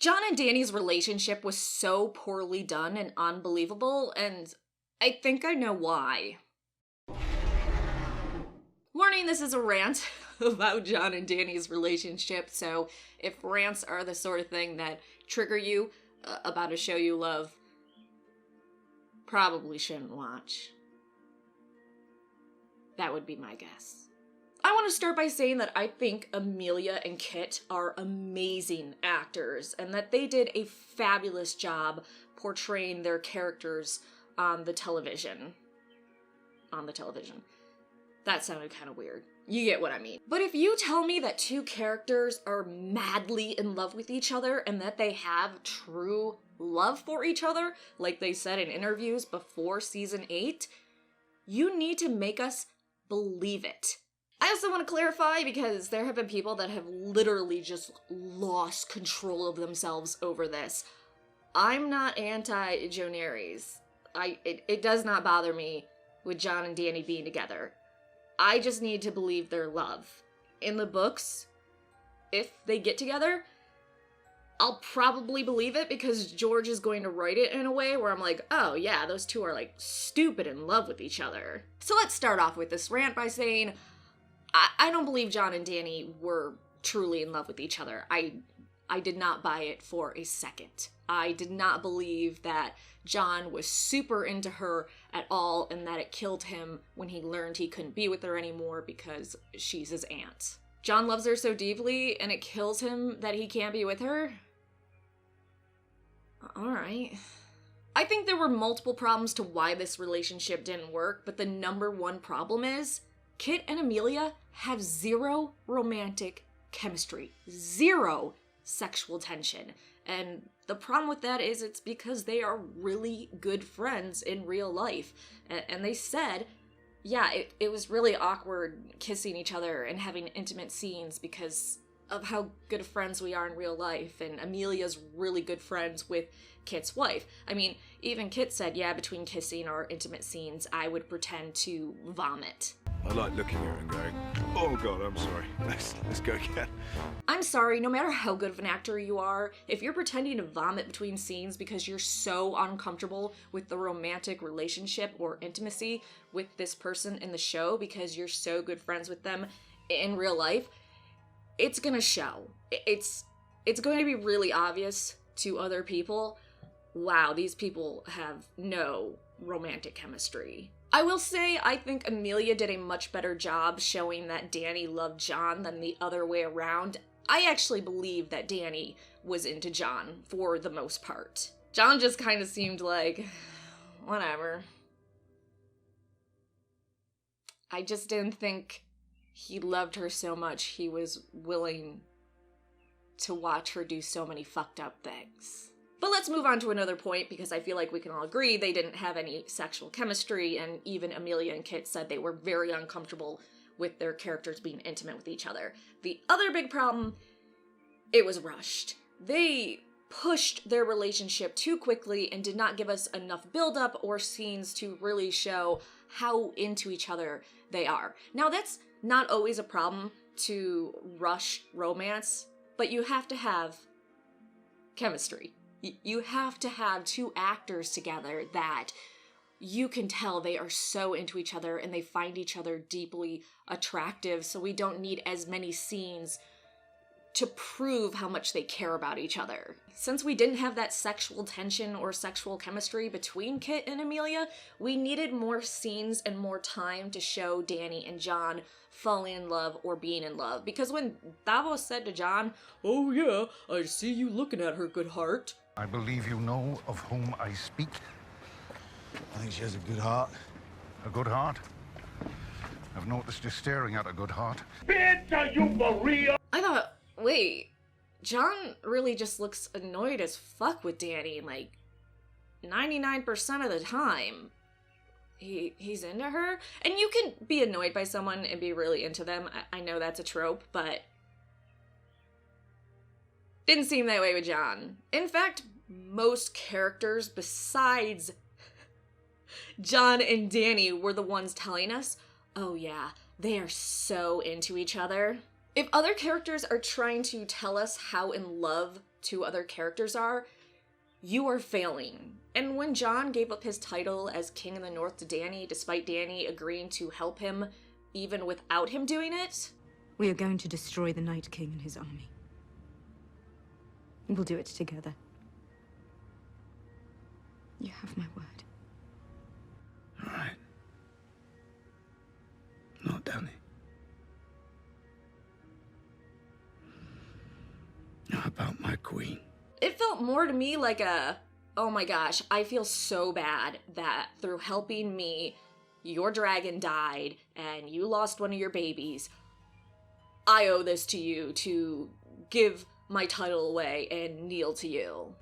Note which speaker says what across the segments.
Speaker 1: Jon and Dany's relationship was so poorly done and unbelievable, and I think I know why. Warning, this is a rant about Jon and Dany's relationship, so if rants are the sort of thing that trigger you about a show you love, probably shouldn't watch. That would be my guess. I want to start by saying that I think Amelia and Kit are amazing actors, and that they did a fabulous job portraying their characters on the television. That sounded kind of weird. You get what I mean. But if you tell me that two characters are madly in love with each other and that they have true love for each other, like they said in interviews before season 8, you need to make us believe it. I also want to clarify, because there have been people that have literally just lost control of themselves over this. I'm not anti-Jon Daenerys. It does not bother me with Jon and Dany being together. I just need to believe their love. In the books, if they get together, I'll probably believe it because George is going to write it in a way where I'm like, oh yeah, those two are like stupid in love with each other. So let's start off with this rant by saying, I don't believe Jon and Dany were truly in love with each other. I did not buy it for a second. I did not believe that Jon was super into her at all and that it killed him when he learned he couldn't be with her anymore because she's his aunt. Jon loves her so deeply and it kills him that he can't be with her? Alright. I think there were multiple problems to why this relationship didn't work, but the number one problem is Kit and Amelia have zero romantic chemistry. Zero sexual tension. And the problem with that is it's because they are really good friends in real life. And they said, yeah, it was really awkward kissing each other and having intimate scenes because of how good friends we are in real life. And Amelia's really good friends with Kit's wife. I mean, even Kit said, yeah, between kissing or intimate scenes, I would pretend to vomit.
Speaker 2: I like looking at her and going, oh god, I'm sorry. Let's go again.
Speaker 1: I'm sorry, no matter how good of an actor you are, if you're pretending to vomit between scenes because you're so uncomfortable with the romantic relationship or intimacy with this person in the show because you're so good friends with them in real life, it's gonna show. It's going to be really obvious to other people, wow, these people have no romantic chemistry. I will say, I think Amelia did a much better job showing that Dany loved Jon than the other way around. I actually believe that Dany was into Jon for the most part. Jon just kind of seemed like, whatever. I just didn't think he loved her so much he was willing to watch her do so many fucked up things. But let's move on to another point, because I feel like we can all agree they didn't have any sexual chemistry, and even Amelia and Kit said they were very uncomfortable with their characters being intimate with each other. The other big problem, it was rushed. They pushed their relationship too quickly and did not give us enough build-up or scenes to really show how into each other they are. Now, that's not always a problem to rush romance, but you have to have chemistry. You have to have two actors together that you can tell they are so into each other and they find each other deeply attractive, so we don't need as many scenes to prove how much they care about each other. Since we didn't have that sexual tension or sexual chemistry between Kit and Amelia, we needed more scenes and more time to show Dany and Jon falling in love or being in love. Because when Davos said to Jon, "Oh yeah, I see you looking at her, good heart,"
Speaker 3: I believe you know of whom I speak.
Speaker 2: I think she has a good heart.
Speaker 3: A good heart? I've noticed you staring at a good heart.
Speaker 4: Bitch, are you for real?
Speaker 1: I thought, wait, Jon really just looks annoyed as fuck with Dany, like, 99% of the time. He's into her? And you can be annoyed by someone and be really into them. I know that's a trope, but didn't seem that way with Jon. In fact, most characters besides Jon and Dany were the ones telling us, oh yeah, they are so into each other. If other characters are trying to tell us how in love two other characters are, you are failing. And when Jon gave up his title as King of the North to Dany, despite Dany agreeing to help him even without him doing it...
Speaker 5: We are going to destroy the Night King and his army. We'll do it together. You have my word.
Speaker 6: All right. Not Dany. How about my queen?
Speaker 1: It felt more to me like a, oh my gosh, I feel so bad that through helping me, your dragon died and you lost one of your babies. I owe this to you to give my title away and kneel to you.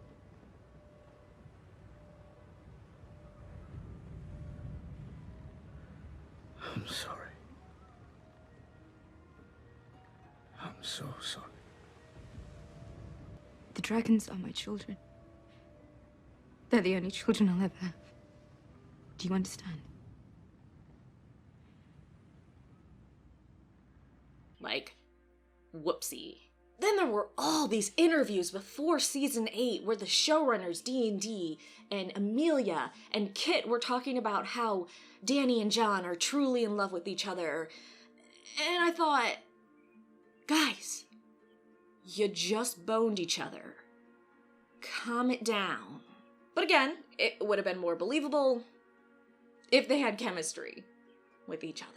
Speaker 6: I'm sorry. I'm so sorry.
Speaker 5: The dragons are my children. They're the only children I'll ever have. Do you understand?
Speaker 1: Like, whoopsie. Then there were all these interviews before season 8 where the showrunners D&D and Amelia and Kit were talking about how Dany and Jon are truly in love with each other. And I thought, guys, you just boned each other. Calm it down. But again, it would have been more believable if they had chemistry with each other.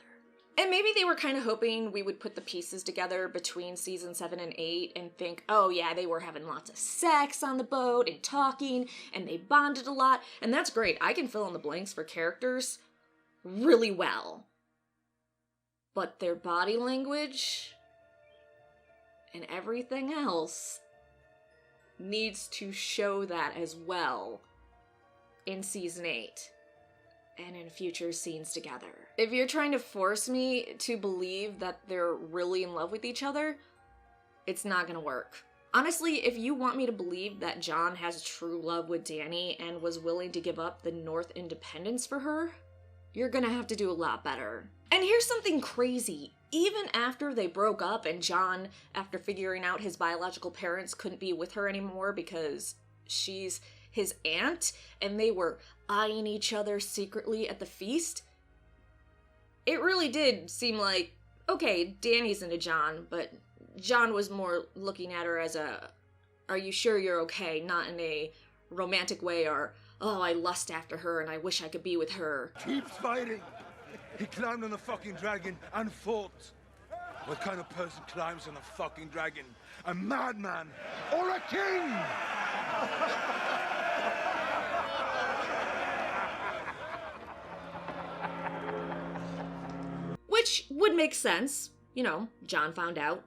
Speaker 1: And maybe they were kind of hoping we would put the pieces together between season 7 and 8 and think, oh yeah, they were having lots of sex on the boat and talking, and they bonded a lot, and that's great. I can fill in the blanks for characters really well. But their body language and everything else needs to show that as well in season 8. And in future scenes together. If you're trying to force me to believe that they're really in love with each other, it's not gonna work. Honestly, if you want me to believe that Jon has true love with Dany and was willing to give up the North independence for her, you're gonna have to do a lot better. And here's something crazy. Even after they broke up and Jon, after figuring out his biological parents couldn't be with her anymore because she's his aunt, and they were eyeing each other secretly at the feast, it really did seem like, okay, Dany's into Jon, but Jon was more looking at her as a, are you sure you're okay? Not in a romantic way or, oh, I lust after her and I wish I could be with her.
Speaker 7: Keeps fighting. He climbed on the fucking dragon and fought. What kind of person climbs on a fucking dragon? A madman or a king?
Speaker 1: Which would make sense. You know, Jon found out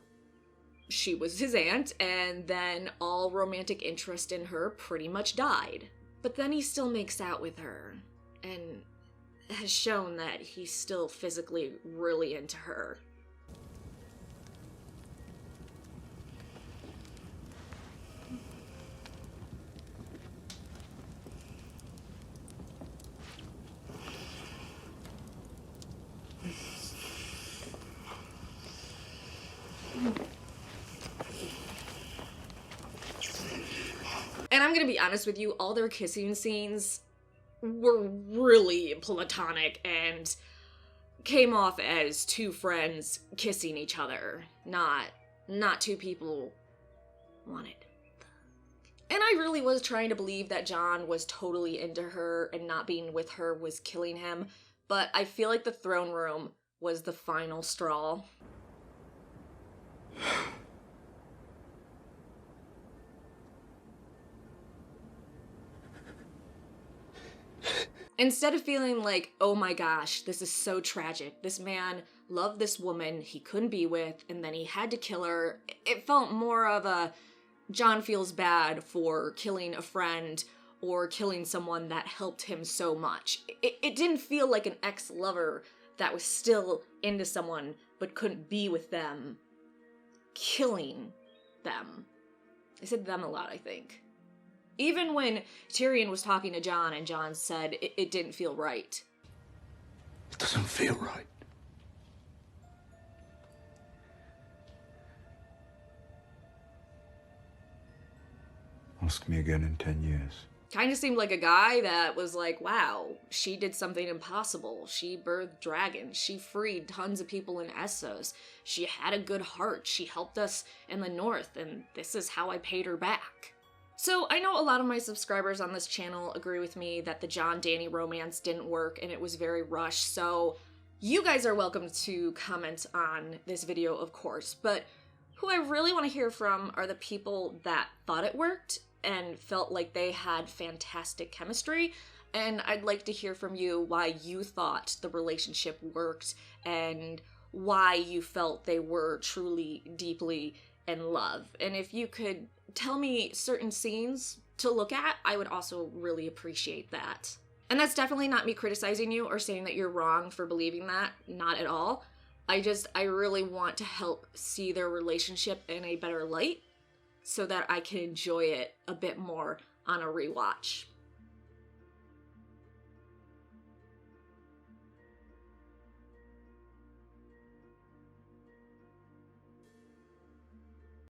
Speaker 1: she was his aunt, and then all romantic interest in her pretty much died. But then he still makes out with her, and has shown that he's still physically really into her. And I'm gonna be honest with you, all their kissing scenes were really platonic and came off as two friends kissing each other, not two people wanted. And I really was trying to believe that Jon was totally into her and not being with her was killing him, but I feel like the throne room was the final straw. Instead of feeling like, oh my gosh, this is so tragic, this man loved this woman he couldn't be with, and then he had to kill her, it felt more of a Jon feels bad for killing a friend or killing someone that helped him so much. It didn't feel like an ex-lover that was still into someone but couldn't be with them, killing them. I said them a lot, I think. Even when Tyrion was talking to Jon and Jon said it didn't feel right.
Speaker 6: It doesn't feel right.
Speaker 2: Ask me again in 10 years.
Speaker 1: Kind of seemed like a guy that was like, wow, she did something impossible. She birthed dragons. She freed tons of people in Essos. She had a good heart. She helped us in the north, and this is how I paid her back. So I know a lot of my subscribers on this channel agree with me that the Jon-Dany romance didn't work and it was very rushed, so you guys are welcome to comment on this video, of course, but who I really want to hear from are the people that thought it worked and felt like they had fantastic chemistry, and I'd like to hear from you why you thought the relationship worked and why you felt they were truly, deeply in love. And if you could tell me certain scenes to look at, I would also really appreciate that. And that's definitely not me criticizing you or saying that you're wrong for believing that, not at all. I really want to help see their relationship in a better light so that I can enjoy it a bit more on a rewatch.